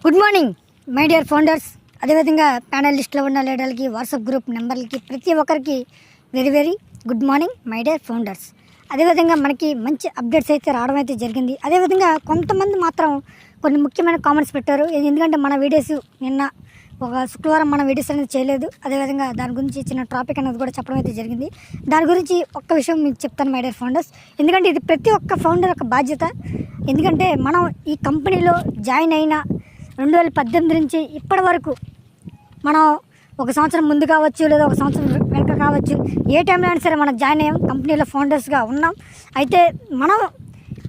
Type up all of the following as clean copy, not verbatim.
Good morning my dear founders, అదేవిధంగా ప్యానలిస్ట్లో ఉన్న లీడర్లకి, WhatsApp group నెంబర్లకి, ప్రతి ఒక్కరికి very very good morning my dear founders. అదేవిధంగా మనకి మంచి అప్డేట్స్ అయితే రావడం అయితే జరిగింది. అదేవిధంగా కొంతమంది మాత్రం కొన్ని ముఖ్యమైన కామెంట్స్ పెట్టారు. ఎందుకంటే మన వీడియోస్ నిన్న ఒక శుక్రవారం మన వీడియోస్ అనేది చేయలేదు. అదేవిధంగా దాని గురించి చిన్న టాపిక్ అనేది కూడా చెప్పడం అయితే జరిగింది. దాని గురించి ఒక్క విషయం మీకు చెప్తాను మై డియర్ ఫౌండర్స్. ఎందుకంటే ఇది ప్రతి ఒక్క ఫౌండర్ యొక్క బాధ్యత. ఎందుకంటే మనం ఈ కంపెనీలో జాయిన్ అయిన 2018 నుంచి ఇప్పటి వరకు మనం ఒక సంవత్సరం ముందు కావచ్చు, లేదా ఒక సంవత్సరం వెనక కావచ్చు, ఏ టైంలో అయినా సరే మనం జాయిన్ అయ్యాం, కంపెనీలో ఫౌండర్స్గా ఉన్నాం. అయితే మనం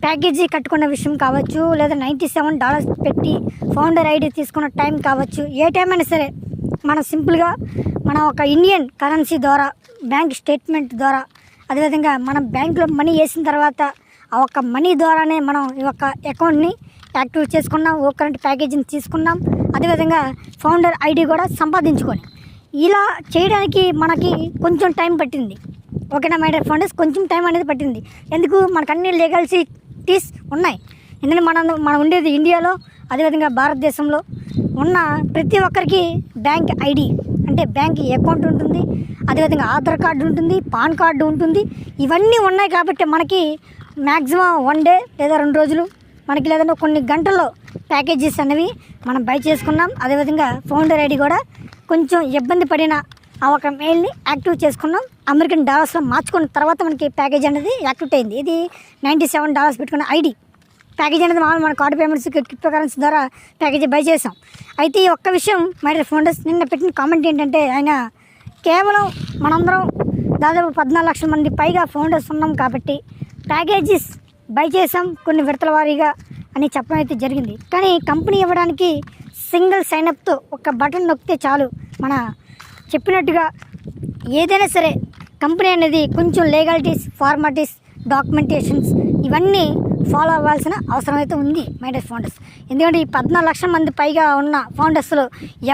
ప్యాకేజీ కట్టుకున్న విషయం కావచ్చు, లేదా $97 పెట్టి ఫౌండర్ ఐడి తీసుకున్న టైం కావచ్చు, ఏ టైం అయినా సరే మనం సింపుల్గా మనం ఒక ఇండియన్ కరెన్సీ ద్వారా, బ్యాంక్ స్టేట్మెంట్ ద్వారా, అదేవిధంగా మనం బ్యాంకులో మనీ వేసిన తర్వాత ఆ ఒక్క మనీ ద్వారానే మనం ఈ యొక్క అకౌంట్ని యాక్టివ్ చేసుకున్నాం, ఓ కరెంట్ ప్యాకేజీని తీసుకున్నాం. అదేవిధంగా ఫౌండర్ ఐడి కూడా సంపాదించుకొని ఇలా చేయడానికి మనకి కొంచెం టైం పట్టింది. ఓకేనా మై డియర్ ఫౌండర్స్, కొంచెం టైం అనేది పట్టింది. ఎందుకు? మనకు అన్ని లీగల్సిటీస్ ఉన్నాయి. ఎందుకంటే మనం ఉండేది ఇండియాలో, అదేవిధంగా భారతదేశంలో ఉన్న ప్రతి ఒక్కరికి బ్యాంక్ ఐడి అంటే బ్యాంక్ అకౌంట్ ఉంటుంది, అదేవిధంగా ఆధార్ కార్డు ఉంటుంది, పాన్ కార్డు ఉంటుంది. ఇవన్నీ ఉన్నాయి కాబట్టి మనకి మ్యాక్సిమం 1 డే లేదా 2 రోజులు, మనకి లేదంటే కొన్ని గంటల్లో ప్యాకేజెస్ అనేవి మనం బై చేసుకున్నాం. అదేవిధంగా ఫౌండర్ ఐడి కూడా కొంచెం ఇబ్బంది పడిన ఆ ఒక మెయిల్ని యాక్టివ్ చేసుకున్నాం. అమెరికన్ డాలర్స్లో మార్చుకున్న తర్వాత మనకి ప్యాకేజ్ అనేది యాక్టివేట్ అయింది. ఇది $97 పెట్టుకున్న ఐడి ప్యాకేజ్ అనేది మామూలు మన కార్డు పేమెంట్స్, క్రిప్టో కరెన్సీ ద్వారా ప్యాకేజీ బై చేసాం. అయితే ఈ ఒక్క విషయం మై డియర్ ఫౌండర్స్, నిన్న పెట్టిన కామెంట్ ఏంటంటే, ఆయన కేవలం మనందరం దాదాపు 14 లక్షల మంది పైగా ఫౌండర్స్ ఉన్నాం కాబట్టి ప్యాకేజెస్ బై చేసాం కొన్ని విడతల వారీగా అని చెప్పడం అయితే జరిగింది. కానీ కంపెనీ ఇవ్వడానికి సింగిల్ సైనప్తో ఒక బటన్ నొక్కితే చాలు. మన చెప్పినట్టుగా ఏదైనా సరే కంపెనీ అనేది కొంచెం లీగాలిటీస్, ఫార్మాలిటీస్, డాక్యుమెంటేషన్స్ ఇవన్నీ ఫాలో అవ్వాల్సిన అవసరం అయితే ఉంది మై డియర్ ఫౌండర్స్. ఎందుకంటే ఈ 14 లక్షల మంది పైగా ఉన్న ఫౌండర్స్లో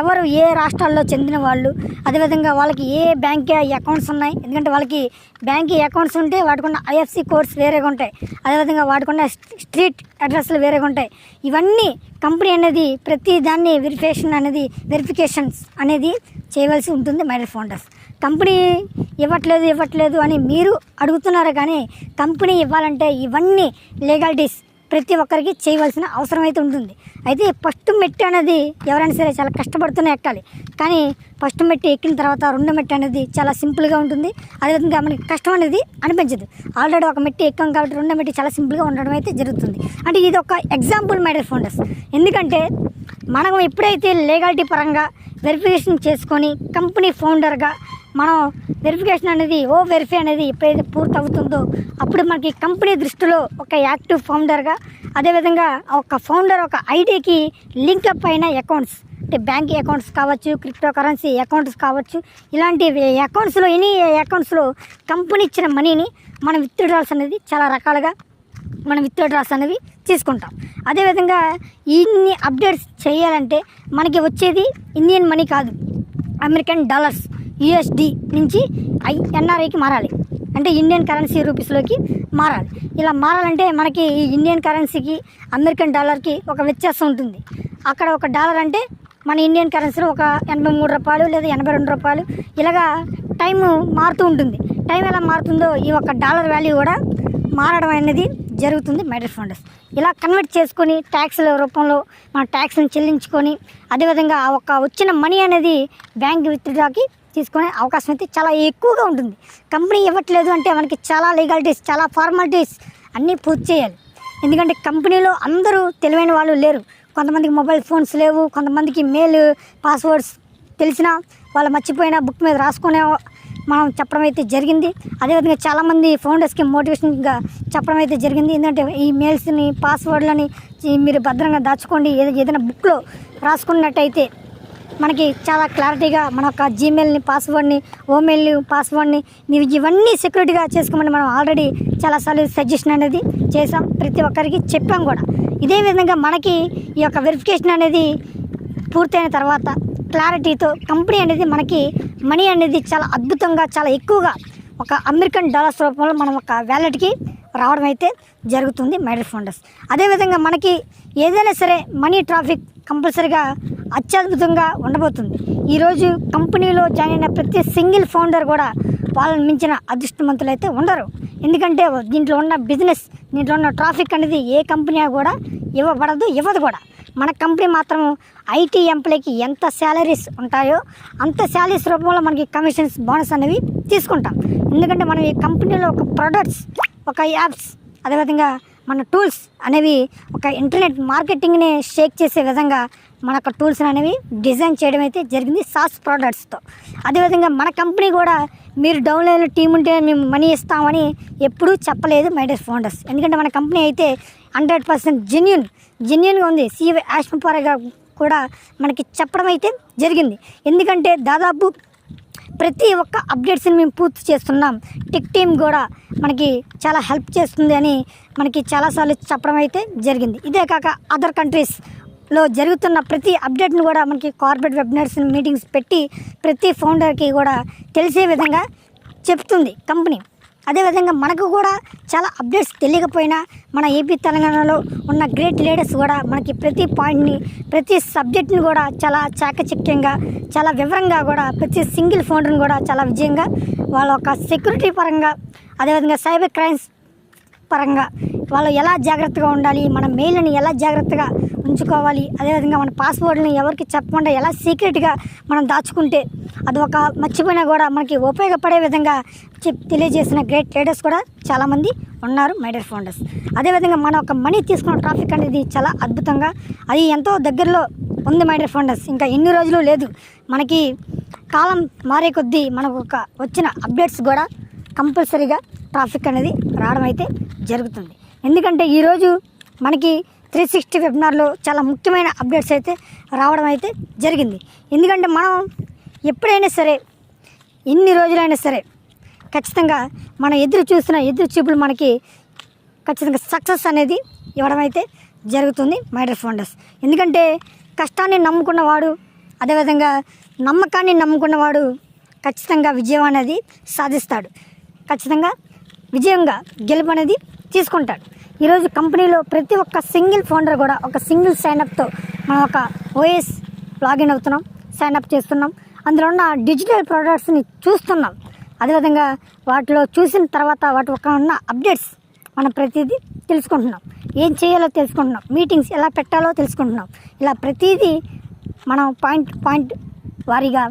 ఎవరు ఏ రాష్ట్రాల్లో చెందిన వాళ్ళు, అదేవిధంగా వాళ్ళకి ఏ బ్యాంక్ అకౌంట్స్ ఉన్నాయి. ఎందుకంటే వాళ్ళకి బ్యాంక్ అకౌంట్స్ ఉంటే వాటికున్న ఐఎఫ్సి కోడ్స్ వేరేగా ఉంటాయి, అదేవిధంగా వాటికున్న స్ట్రీట్ అడ్రస్లు వేరేగా ఉంటాయి. ఇవన్నీ కంపెనీ అనేది ప్రతి దాన్ని వెరిఫికేషన్స్ అనేది చేయవలసి ఉంటుంది మై డియర్ ఫౌండర్స్. కంపెనీ ఇవ్వట్లేదు అని మీరు అడుగుతున్నారు, కానీ కంపెనీ ఇవ్వాలంటే ఇవన్నీ లీగాలిటీస్ ప్రతి ఒక్కరికి చేయవలసిన అవసరం అయితే ఉంటుంది. అయితే ఫస్ట్ మెట్టు అనేది ఎవరైనా సరే చాలా కష్టపడుతూనే ఎక్కాలి. కానీ ఫస్ట్ మెట్టు ఎక్కిన తర్వాత 2వ మెట్టు అనేది చాలా సింపుల్గా ఉంటుంది. అదేవిధంగా మనకి కష్టం అనేది అనిపించదు. ఆల్రెడీ ఒక మెట్టు ఎక్కాం కాబట్టి 2వ మెట్టు చాలా సింపుల్గా ఉండడం అయితే జరుగుతుంది. అంటే ఇది ఒక ఎగ్జాంపుల్ మై డియర్ ఫౌండర్స్. ఎందుకంటే మనం ఎప్పుడైతే లీగాలిటీ పరంగా వెరిఫికేషన్ చేసుకొని కంపెనీ ఫౌండర్గా మనం వెరిఫికేషన్ అనేది వెరిఫై అనేది ఎప్పుడైతే పూర్తి అవుతుందో అప్పుడు మనకి కంపెనీ దృష్టిలో ఒక యాక్టివ్ ఫౌండర్గా, అదేవిధంగా ఒక ఫౌండర్ ఒక ఐడికి లింకప్ అయిన అకౌంట్స్ అంటే బ్యాంక్ అకౌంట్స్ కావచ్చు, క్రిప్టో కరెన్సీ అకౌంట్స్ కావచ్చు, ఇలాంటి అకౌంట్స్లో ఎనీ అకౌంట్స్లో కంపెనీ ఇచ్చిన మనీని మనం విత్డ్రాల్స్ అనేది చాలా రకాలుగా మనం విత్డ్రాల్స్ అనేవి తీసుకుంటాం. అదేవిధంగా ఇన్ని అప్డేట్స్ చేయాలంటే మనకి వచ్చేది ఇండియన్ మనీ కాదు, అమెరికన్ డాలర్స్ USD నుంచి NRIకి మారాలి. అంటే ఇండియన్ కరెన్సీ రూపీస్లోకి మారాలి. ఇలా మారాలంటే మనకి ఈ ఇండియన్ కరెన్సీకి అమెరికన్ డాలర్కి ఒక వ్యత్యాసం ఉంటుంది. అక్కడ ఒక డాలర్ అంటే మన ఇండియన్ కరెన్సీలో ఒక $83 లేదా $82 ఇలాగా టైం మారుతూ ఉంటుంది. టైం ఎలా మారుతుందో ఈ ఒక డాలర్ వాల్యూ కూడా మారడం అనేది జరుగుతుంది మై డియర్ ఫౌండర్స్. ఇలా కన్వర్ట్ చేసుకొని ట్యాక్స్ల రూపంలో మన ట్యాక్స్ని చెల్లించుకొని, అదేవిధంగా ఆ ఒక వచ్చిన మనీ అనేది బ్యాంక్ విత్డ్రాకి తీసుకునే అవకాశం అయితే చాలా ఎక్కువగా ఉంటుంది. కంపెనీ ఇవ్వట్లేదు అంటే మనకి చాలా లీగాలిటీస్, చాలా ఫార్మాలిటీస్ అన్నీ పూర్తి చేయాలి. ఎందుకంటే కంపెనీలో అందరూ తెలివైన వాళ్ళు లేరు. కొంతమందికి మొబైల్ ఫోన్స్ లేవు, కొంతమందికి మెయిల్ పాస్వర్డ్స్ తెలిసినా వాళ్ళు మర్చిపోయిన బుక్ మీద రాసుకునే మనం చెప్పడం అయితే జరిగింది. అదేవిధంగా చాలామంది ఫౌండర్స్కి మోటివేషన్గా చెప్పడం అయితే జరిగింది. ఎందుకంటే ఈ మెయిల్స్ని, పాస్వర్డ్లని మీరు భద్రంగా దాచుకోండి. ఏదైనా బుక్లో రాసుకున్నట్టయితే మనకి చాలా క్లారిటీగా మన యొక్క జీమెయిల్ని పాస్వర్డ్ని, ఓమెయిల్ పాస్వర్డ్ని ఇవన్నీ సెక్యూరిటీగా చేసుకోమని మనం ఆల్రెడీ చాలాసార్లు సజెషన్ అనేది చేసాం, ప్రతి ఒక్కరికి చెప్పాం కూడా. ఇదే విధంగా మనకి ఈ యొక్క వెరిఫికేషన్ అనేది పూర్తయిన తర్వాత క్లారిటీతో కంపెనీ అనేది మనకి మనీ అనేది చాలా అద్భుతంగా, చాలా ఎక్కువగా ఒక అమెరికన్ డాలర్స్ రూపంలో మనం ఒక వ్యాలెట్కి రావడం అయితే జరుగుతుంది మై డియర్ ఫౌండర్స్. అదేవిధంగా మనకి ఏదైనా సరే మనీ ట్రాఫిక్ కంపల్సరీగా అత్యద్భుతంగా ఉండబోతుంది. ఈరోజు కంపెనీలో జాయిన్ అయిన ప్రతి సింగిల్ ఫౌండర్ కూడా వాళ్ళని మించిన అదృష్టవంతులు అయితే ఉండరు. ఎందుకంటే దీంట్లో ఉన్న బిజినెస్, దీంట్లో ఉన్న ట్రాఫిక్ అనేది ఏ కంపెనీ కూడా ఇవ్వదు కూడా. మన కంపెనీ మాత్రం ఐటీ ఎంప్లాయ్కి ఎంత శాలరీస్ ఉంటాయో అంత శాలరీస్ రూపంలో మనకి కమిషన్స్, బోనస్ అనేవి తీసుకుంటాం. ఎందుకంటే మనం ఈ కంపెనీలో ఒక ప్రొడక్ట్స్, ఒక యాప్స్, అదేవిధంగా మన టూల్స్ అనేవి ఒక ఇంటర్నెట్ మార్కెటింగ్ని షేక్ చేసే విధంగా మన యొక్క టూల్స్ అనేవి డిజైన్ చేయడం అయితే జరిగింది సాస్ ప్రోడక్ట్స్తో. అదేవిధంగా మన కంపెనీ కూడా మీరు డౌన్లైన్ టీం ఉంటే మేము మనీ ఇస్తామని ఎప్పుడూ చెప్పలేదు మై డియర్ ఫౌండర్స్. ఎందుకంటే మన కంపెనీ అయితే 100% జెన్యూన్గా ఉంది. సిఇఓ యాష్మి పారా కూడా మనకి చెప్పడం అయితే జరిగింది. ఎందుకంటే దాదాపు ప్రతి ఒక్క అప్డేట్స్ని మేము పూర్తి చేస్తున్నాం. టెక్ టీమ్ కూడా మనకి చాలా హెల్ప్ చేస్తుంది అని మనకి చాలాసార్లు చెప్పడం అయితే జరిగింది. ఇదే కాక అదర్ కంట్రీస్లో జరుగుతున్న ప్రతి అప్డేట్ను కూడా మనకి కార్పొరేట్ వెబినార్స్ మీటింగ్స్ పెట్టి ప్రతి ఫౌండర్కి కూడా తెలిసే విధంగా చెప్తుంది కంపెనీ. అదేవిధంగా మనకు కూడా చాలా అప్డేట్స్ తెలియకపోయినా మన ఏపీ తెలంగాణలో ఉన్న గ్రేట్ లీడర్స్ కూడా మనకి ప్రతి పాయింట్ని, ప్రతి సబ్జెక్ట్ని కూడా చాలా చాకచక్యంగా, చాలా వివరంగా కూడా ప్రతి సింగిల్ ఫౌండర్ని కూడా చాలా విజయంగా వాళ్ళ యొక్క సెక్యూరిటీ పరంగా, అదేవిధంగా సైబర్ క్రైమ్స్ పరంగా వాళ్ళు ఎలా జాగ్రత్తగా ఉండాలి, మన మెయిల్ని ఎలా జాగ్రత్తగా ఉంచుకోవాలి, అదేవిధంగా మన పాస్వర్డ్ని ఎవరికి చెప్పకుండా ఎలా సీక్రెట్గా మనం దాచుకుంటే అది ఒక మర్చిపోయినా కూడా మనకి ఉపయోగపడే విధంగా తెలియజేసిన గ్రేట్ లీడర్స్ కూడా చాలామంది ఉన్నారు మై డియర్ ఫౌండర్స్. అదేవిధంగా మన ఒక మనీ తీసుకున్న ట్రాఫిక్ అనేది చాలా అద్భుతంగా, అది ఎంతో దగ్గరలో ఉంది మై డియర్ ఫౌండర్స్. ఇంకా ఎన్ని రోజులు లేదు. మనకి కాలం మారే కొద్దీ మనకు ఒక వచ్చిన అప్డేట్స్ కూడా కంపల్సరీగా ట్రాఫిక్ అనేది రావడం అయితే జరుగుతుంది. ఎందుకంటే ఈరోజు మనకి 360 వెబినార్లో చాలా ముఖ్యమైన అప్డేట్స్ అయితే రావడం అయితే జరిగింది. ఎందుకంటే మనం ఎప్పుడైనా సరే, ఎన్ని రోజులైనా సరే ఖచ్చితంగా మనం ఎదురు చూపులు మనకి ఖచ్చితంగా సక్సెస్ అనేది ఇవ్వడం అయితే జరుగుతుంది మై డియర్ ఫౌండర్స్. ఎందుకంటే కష్టాన్ని నమ్ముకున్నవాడు, అదేవిధంగా నమ్మకాన్ని నమ్ముకున్నవాడు ఖచ్చితంగా విజయం అనేది సాధిస్తాడు. ఖచ్చితంగా విజయంగా గెలుపు అనేది తీసుకుంటాడు. ఈరోజు కంపెనీలో ప్రతి ఒక్క సింగిల్ ఫౌండర్ కూడా ఒక సింగిల్ సైనప్తో మనం ఒక ఓఎస్ లాగిన్ అవుతున్నాం, సైనప్ చేస్తున్నాం. అందులో ఉన్న డిజిటల్ ప్రోడక్ట్స్ని చూస్తున్నాం. అదేవిధంగా వాటిలో చూసిన తర్వాత వాటి ఒక ఉన్న అప్డేట్స్ మనం ప్రతిదీ తెలుసుకుంటున్నాం. ఏం చేయాలో తెలుసుకుంటున్నాం, మీటింగ్స్ ఎలా పెట్టాలో తెలుసుకుంటున్నాం. ఇలా ప్రతిదీ మనం పాయింట్ వారీగా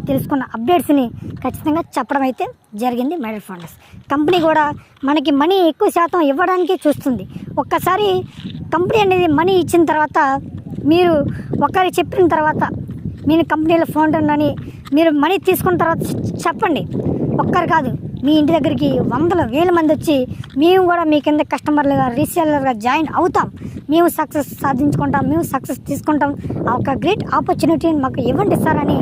తెలుసుకున్న అప్డేట్స్ని ఖచ్చితంగా చెప్పడం అయితే జరిగింది మై డియర్ ఫౌండర్స్. కంపెనీ కూడా మనకి మనీ ఎక్కువ శాతం ఇవ్వడానికి చూస్తుంది. ఒక్కసారి కంపెనీ అనేది మనీ ఇచ్చిన తర్వాత, మీరు ఒకరి చెప్పిన తర్వాత, నేను కంపెనీలో ఫౌండర్ అని మీరు మనీ తీసుకున్న తర్వాత చెప్పండి. ఒక్కరు కాదు, మీ ఇంటి దగ్గరికి 100,000 మంది వచ్చి మేము కూడా మీ కింద కస్టమర్లుగా, రీసేలర్గా జాయిన్ అవుతాం, మేము సక్సెస్ సాధించుకుంటాం, మేము సక్సెస్ తీసుకుంటాం, ఒక గ్రేట్ ఆపర్చునిటీని మాకు ఇవ్వండి సార్ అని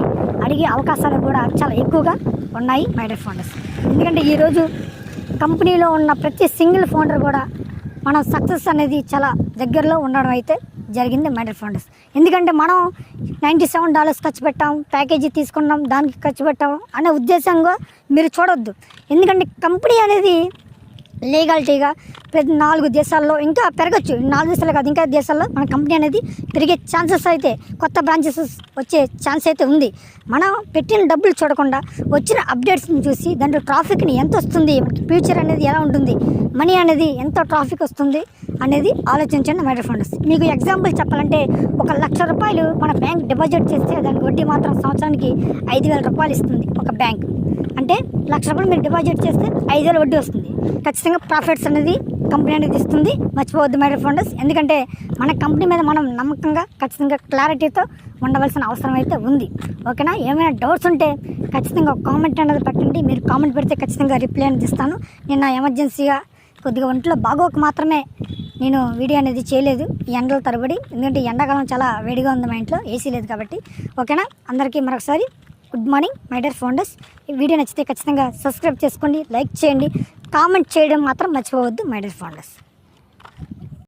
అడిగే అవకాశాలు కూడా చాలా ఎక్కువగా ఉన్నాయి మై డియర్ ఫౌండర్స్. ఎందుకంటే ఈరోజు కంపెనీలో ఉన్న ప్రతి సింగిల్ ఫౌండర్ కూడా మనం సక్సెస్ అనేది చాలా దగ్గరలో ఉండడం అయితే జరిగింది మై డియర్ ఫౌండర్స్. ఎందుకంటే మనం $97 ఖర్చు పెట్టాం, ప్యాకేజీ తీసుకున్నాం, దానికి ఖర్చు పెట్టాం అనే ఉద్దేశంగా మీరు చూడొద్దు. ఎందుకంటే కంపెనీ అనేది లీగాలిటీగా ప్రతి 4 దేశాల్లో ఇంకా పెరగచ్చు. 4 దేశాలు కాదు, ఇంకా దేశాల్లో మన కంపెనీ అనేది పెరిగే ఛాన్సెస్ అయితే, కొత్త బ్రాంచెస్ వచ్చే ఛాన్స్ అయితే ఉంది. మనం పెట్టిన డబ్బులు చూడకుండా వచ్చిన అప్డేట్స్ని చూసి దాంట్లో ట్రాఫిక్ని ఎంత వస్తుంది, ఫ్యూచర్ అనేది ఎలా ఉంటుంది, మనీ అనేది ఎంత ట్రాఫిక్ వస్తుంది అనేది ఆలోచించండి మై డియర్ ఫౌండర్స్. మీకు ఎగ్జాంపుల్ చెప్పాలంటే, 1,00,000 రూపాయలు మన బ్యాంక్ డిపాజిట్ చేస్తే దానికి వడ్డీ మాత్రం సంవత్సరానికి 5,000 రూపాయలు ఇస్తుంది ఒక బ్యాంక్. అంటే 1,00,000 రూపాయలు మీరు డిపాజిట్ చేస్తే 5,000 వడ్డీ వస్తుంది. ఖచ్చితంగా ప్రాఫిట్స్ అనేది కంపెనీ అనేది ఇస్తుంది. మర్చిపోవద్దు మై డియర్ ఫౌండర్స్. ఎందుకంటే మన కంపెనీ మీద మనం నమ్మకంగా, ఖచ్చితంగా క్లారిటీతో ఉండవలసిన అవసరం అయితే ఉంది. ఓకేనా? ఏమైనా డౌట్స్ ఉంటే ఖచ్చితంగా ఒక కామెంట్ అనేది పెట్టండి. మీరు కామెంట్ పెడితే ఖచ్చితంగా రిప్లై అనేది ఇస్తాను. నిన్న ఎమర్జెన్సీగా కొద్దిగా ఒంట్లో బాగోక మాత్రమే నేను వీడియో అనేది చేయలేదు ఈ ఎండల తరబడి. ఎందుకంటే ఎండాకాలం చాలా వేడిగా ఉంది, మా ఇంట్లో ఏసీ లేదు కాబట్టి. ఓకేనా? అందరికీ మరొకసారి good morning my dear founders. ఈ వీడియో నచ్చితే ఖచ్చితంగా సబ్స్క్రైబ్ చేసుకోండి, లైక్ చేయండి, కామెంట్ చేయడం మాత్రం మర్చిపోవద్దు మై డియర్ ఫౌండర్స్.